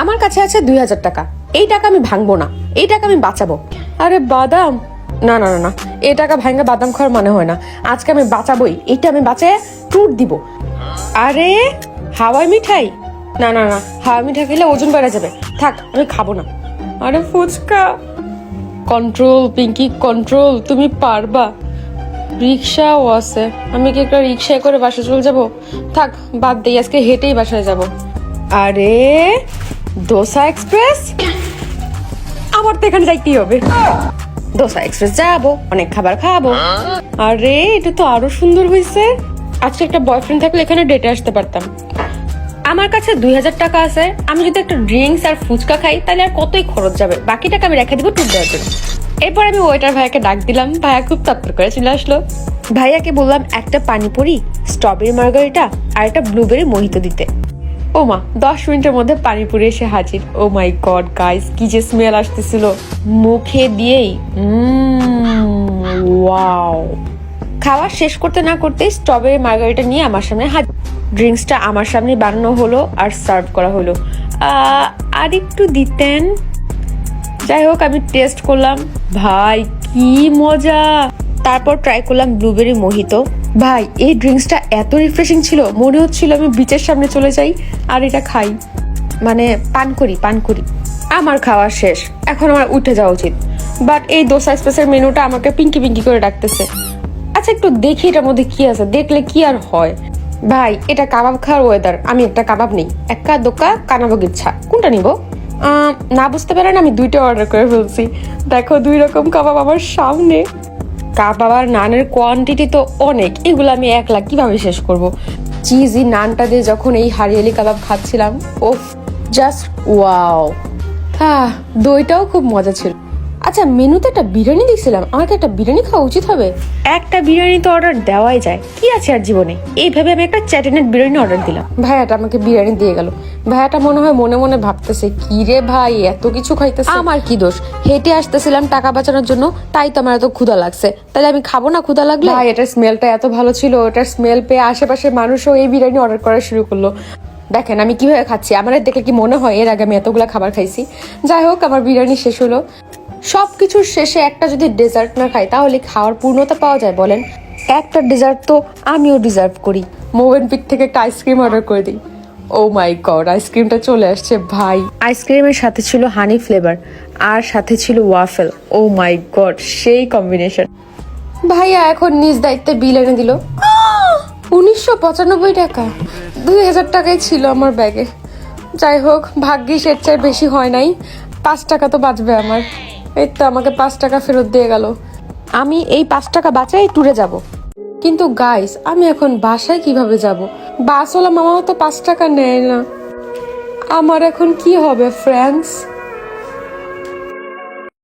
আমার কাছে আছে 2000 টাকা, এই টাকা আমি ভাঙবো না, এই টাকা আমি বাঁচাবো। আরে বাদাম, না না না না, এই টাকা ভাঙা বাদাম খাওয়ার মানে হয় না। আজকে আমি বাঁচাবোই, এইটা আমি বাঁচায় ট্যুর দিব। আরে হাওয়াই মিঠাই, না না না, হাওয়াই মিঠাই খেলে ওজন বেড়ে যাবে, থাক আমি খাবো না। আরে ফুচকা, কন্ট্রোল পিঙ্কি কন্ট্রোল, তুমি পারবা। রিক্সাও আছে, আমি কি একটা রিক্সায় করে বাসা চলে যাবো? থাক বাদ দেই, আজকে হেঁটেই বাসায় যাব। আরে দোসা এক্সপ্রেস, আমার তো এখানে যাইতেই হবে। দোসা এক্সপ্রেস যাবো, অনেক খাবার খাবো। আরে এটা তো আরো সুন্দর হয়েছে। আজকে একটা বয়ফ্রেন্ড থাকলে এখানে ডেটে আসতে পারতাম। আমার কাছে 2000 টাকা আছে, আমি যদি একটা ড্রিঙ্কস আর ফুচকা খাই তাহলে আর কতই খরচ যাবে, বাকি টাকা আমি রেখে দিব ট্যুর দেওয়ার জন্য। এরপর আমি ওয়েটার ভাইয়াকে ডাক দিলাম, ভাইয়া খুব তৎপর করে চলে আসলো। ভাইয়াকে বললাম একটা পানিপুরি, স্ট্রবেরি মার্গারিটা আর একটা ব্লুবেরি মোহিতো দিতে। ও মা, 10 মিনিটের মধ্যে পানিপুরি এসে হাজির। ও মাই গড গাইস, কি যে স্মেল আসতেছিল মুখে দিয়েই। ওয়াও। খাওয়া শেষ করতে না করতে স্ট্রবেরি মার্গারিটা নিয়ে আমার সামনে হাজির। ড্রিঙ্কসটা আমার সামনে বানানো হলো আর সার্ভ করা হলো। আর একটু দিতেন। যাই হোক, আমি টেস্ট করলাম, ভাই কি মজা। তারপর ট্রাই করলাম ব্লুবেরি মোহিতো। ভাই এই ড্রিঙ্কসটা এত রিফ্রেশিং ছিল, মনে হচ্ছিল আমি বিচের সামনে চলে যাই আর এটা খাই, মানে পান করি। আমার খাওয়া শেষ, এখন আমার উঠে যাওয়া উচিত। বাট এই দোসা এক্সপ্রেসের মেনুটা আমাকে পিঙ্কি করে ডাকতেছে। আচ্ছা একটু দেখি এটার মধ্যে কি আছে, দেখলে কি আর হয়। ভাই এটা কাবাব খাওয়ার ওয়েদার, আমি একটা কাবাব নেই, একা দোকা কানাবগ ইচ্ছা, কোনটা নিব? না বুঝতে পারেন আমি 2টা অর্ডার করে ফেলছি। দেখো 2 রকম কাবাব আমার সামনে। কাবাব আর নানের কোয়ান্টিটি তো অনেক, এগুলো আমি একলা কিভাবে শেষ করব। চিজি নানটা দিয়ে যখন এই হারিয়ালি কাবাব খাচ্ছিলাম, ওফ জাস্ট ওয়াও। দইটাও খুব মজা ছিল। আচ্ছা মেনুতে একটা বিরিয়ানি দিয়েছিলাম, আমাকে একটা বিরিয়ানি খাওয়া উচিত হবে। একটা বিরিয়ানি তো অর্ডার দেওয়াই যায়, কি আছে আর জীবনে। এইভাবে আমি একটা চ্যাটিনেট বিরিয়ানি অর্ডার দিলাম। ভাইয়াটা আমাকে বিরিয়ানি দিয়ে গেল। ভাইয়াটা মনে হয় মনে মনে ভাবতেছে, কি রে ভাই এত কিছু খাইতেছে, আমার কি দোষ? হেঁটে আসতেছিলাম টাকা বাঁচানোর জন্য, তাই তো আমার এত ক্ষুধা লাগছে, তাহলে আমি খাবো না ক্ষুধা লাগলে? ভাই এটার স্মেলটা এত ভালো ছিল, এটার স্মেল পেয়ে আশেপাশের মানুষও এই বিরিয়ানি অর্ডার করা শুরু করলো। দেখেন আমি কিভাবে খাচ্ছি, আমার দেখে কি মনে হয় এর আগে আমি এতগুলা খাবার খাইছি? যাই হোক, আমার বিরিয়ানি শেষ হলো। সবকিছুর শেষে একটা যদি ডেজার্ট না খাই তাহলে খাওয়ার পূর্ণতা পাওয়া যায় বলেন? একটা ডেজার্ট তো আমিও ডিজার্ভ করি। মোভেনপিক থেকে একটা আইসক্রিম অর্ডার করে দিই। ও মাই গড, আইসক্রিমটা চলে আসছে ভাই। আইসক্রিমের সাথে ছিল হানি ফ্লেভার আর সাথে ছিল ওয়াফেল। ও মাই গড, সেই কম্বিনেশন। ভাইয়া এখন নিজ দায়িত্বে বিল এনে দিল। 1995 টাকা, 2000 টাকাই ছিল আমার ব্যাগে। যাই হোক, ভাগ্যিস এর চেয়ে বেশি হয় নাই, 5 টাকা তো বাঁচবে আমার। এই তো আমাকে 5 টাকা ফেরত দিয়ে গেল। আমি এই 5 টাকা বাঁচাই ট্যুরে যাব। কিন্তু গাইস, আমি এখন বাসায় কিভাবে যাব? বাসওয়ালা মামাও তো 5 টাকা নেয় না। আমার এখন কি হবে ফ্রেন্ডস?